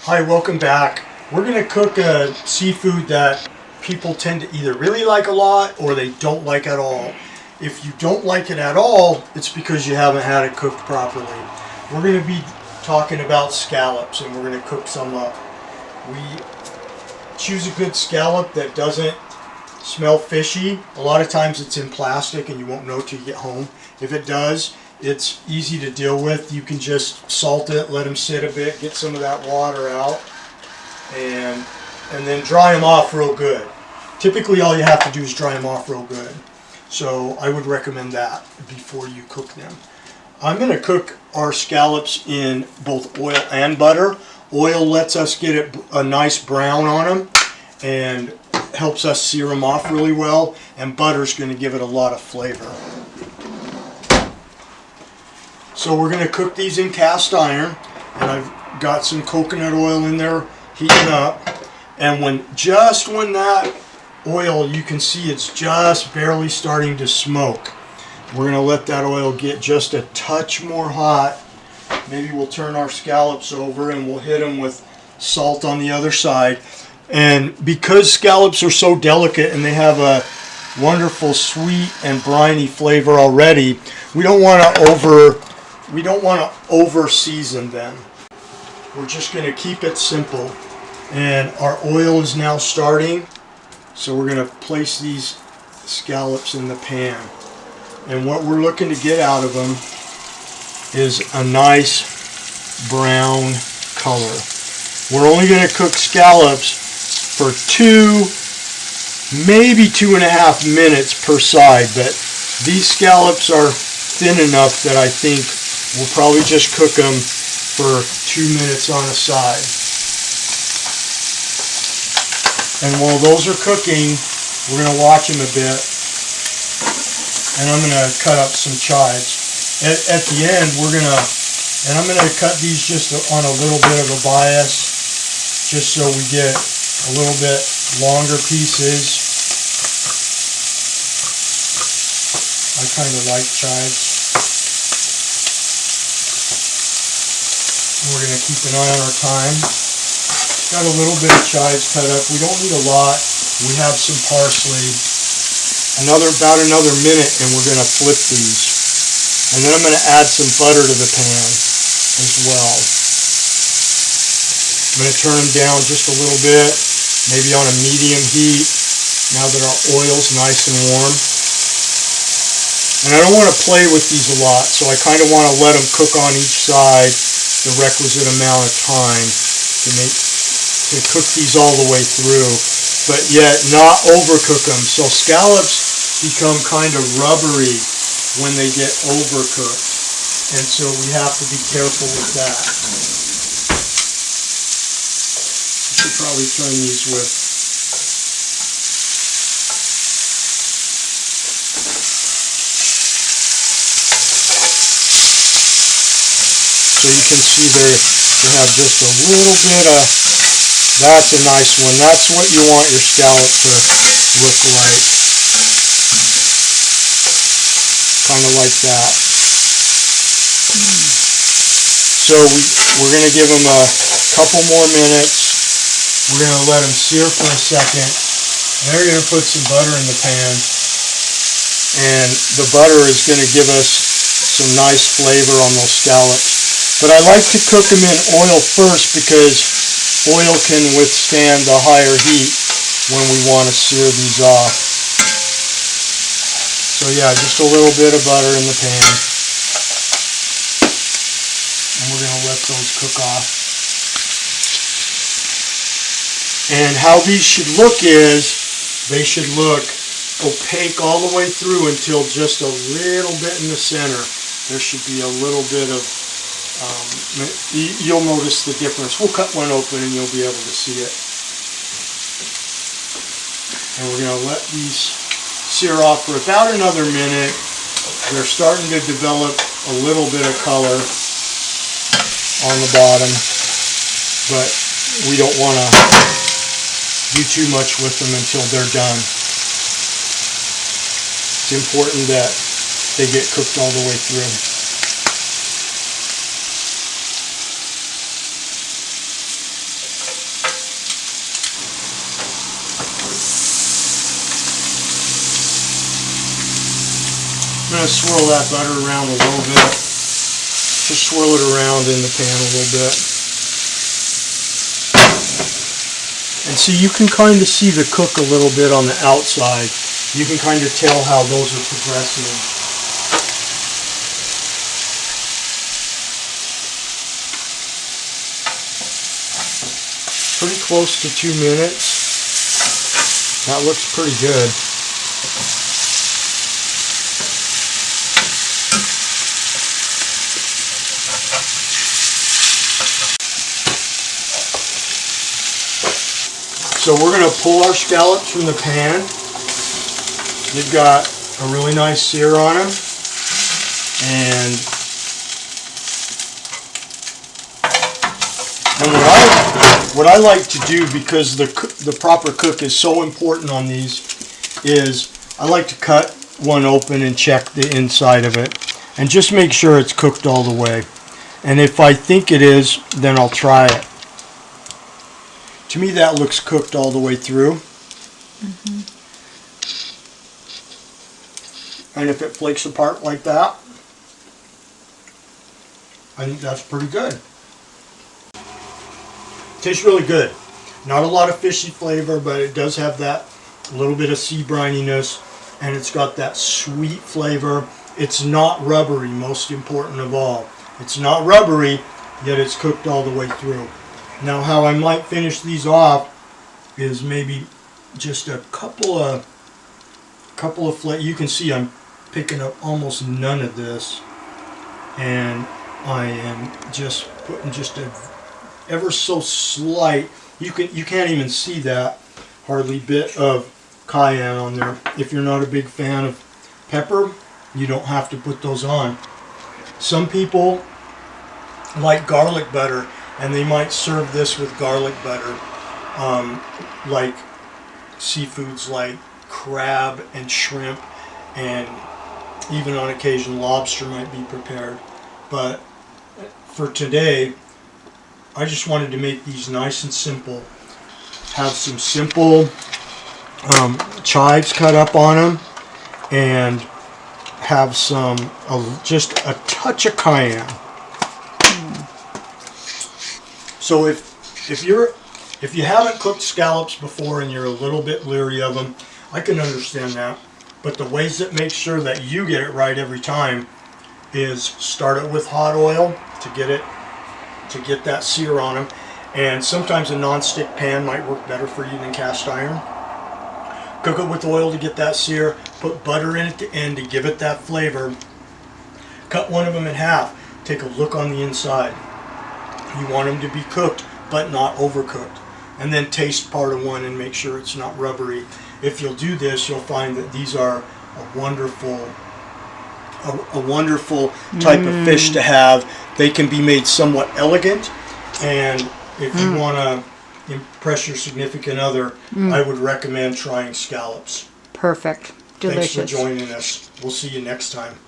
Hi, welcome back. We're going to cook a seafood that people tend to either really like a lot or they don't like at all. If you don't like it at all, it's because you haven't had it cooked properly. We're going to be talking about scallops, and we're going to cook some up. We choose a good scallop that doesn't smell fishy. A lot of times it's in plastic and you won't know till you get home. If it does, it's easy to deal with. You can just salt it, let them sit a bit, get some of that water out, and then dry them off real good. Typically all you have to do is dry them off real good. So I would recommend that before you cook them. I'm going to cook our scallops in both oil and butter. Oil lets us get a nice brown on them and helps us sear them off really well, and butter's going to give it a lot of flavor. So we're going to cook these in cast iron, and I've got some coconut oil in there heating up, and when that oil, you can see it's just barely starting to smoke. We're going to let that oil get just a touch more hot. Maybe we'll turn our scallops over and we'll hit them with salt on the other side. And because scallops are so delicate and they have a wonderful sweet and briny flavor already, we don't want to over season them. We're just going to keep it simple. And our oil is now starting, so we're going to place these scallops in the pan. And what we're looking to get out of them is a nice brown color. We're only going to cook scallops for 2, maybe 2.5 minutes per side, but these scallops are thin enough that I think we'll probably just cook them for 2 minutes on a side. And while those are cooking, we're going to watch them a bit, and I'm going to cut up some chives. At the end, I'm going to cut these just on a little bit of a bias, just so we get a little bit longer pieces. I kind of like chives. We're going to keep an eye on our time. Got a little bit of chives cut up. We don't need a lot. We have some parsley. About another minute, and we're going to flip these. And then I'm going to add some butter to the pan as well. I'm going to turn them down just a little bit, maybe on a medium heat, now that our oil's nice and warm. And I don't want to play with these a lot, so I kind of want to let them cook on each side the requisite amount of time to cook these all the way through, but yet not overcook them. So scallops become kind of rubbery when they get overcooked, and so we have to be careful with that. I should probably turn these with so you can see they have just a little bit of, that's a nice one. That's what you want your scallop to look like. Kind of like that. So we're going to give them a couple more minutes. We're going to let them sear for a second. And then we're going to put some butter in the pan. And the butter is going to give us some nice flavor on those scallops. But I like to cook them in oil first because oil can withstand the higher heat when we want to sear these off. So yeah, just a little bit of butter in the pan. And we're going to let those cook off. And how these should look is, they should look opaque all the way through until just a little bit in the center. There should be a little bit of, you'll notice the difference. We'll cut one open and you'll be able to see it. And we're going to let these sear off for about another minute. They're starting to develop a little bit of color on the bottom, but we don't want to do too much with them until they're done. It's important that they get cooked all the way through. to swirl that butter around a little bit. Just swirl it around in the pan a little bit. And see, you can kind of see the cook a little bit on the outside. You can kind of tell how those are progressing. Pretty close to 2 minutes. That looks pretty good. So we're going to pull our scallops from the pan. They've got a really nice sear on them. And what I like to do, because the proper cook is so important on these, is I like to cut one open and check the inside of it. And just make sure it's cooked all the way. And if I think it is, then I'll try it. To me, that looks cooked all the way through. Mm-hmm. And if it flakes apart like that, I think that's pretty good. Tastes really good. Not a lot of fishy flavor, but it does have that little bit of sea brininess, and it's got that sweet flavor. It's not rubbery, most important of all. It's not rubbery, yet it's cooked all the way through. Now, how I might finish these off is maybe just a couple of you can see I'm picking up almost none of this, and I am just putting just a ever so slight. You can't even see that hardly bit of cayenne on there. If you're not a big fan of pepper, you don't have to put those on. Some people like garlic butter, and they might serve this with garlic butter, like seafoods like crab and shrimp, and even on occasion lobster might be prepared. But for today, I just wanted to make these nice and simple. Have some simple chives cut up on them, and have some just a touch of cayenne. So if you haven't cooked scallops before and you're a little bit leery of them, I can understand that. But the ways that make sure that you get it right every time is start it with hot oil to get that sear on them. And sometimes a non-stick pan might work better for you than cast iron. Cook it with oil to get that sear. Put butter in at the end to give it that flavor. Cut one of them in half. Take a look on the inside. You want them to be cooked, but not overcooked. And then taste part of one and make sure it's not rubbery. If you'll do this, you'll find that these are a wonderful type of fish to have. They can be made somewhat elegant, and if you want to impress your significant other, I would recommend trying scallops. Perfect. Delicious. Thanks for joining us. We'll see you next time.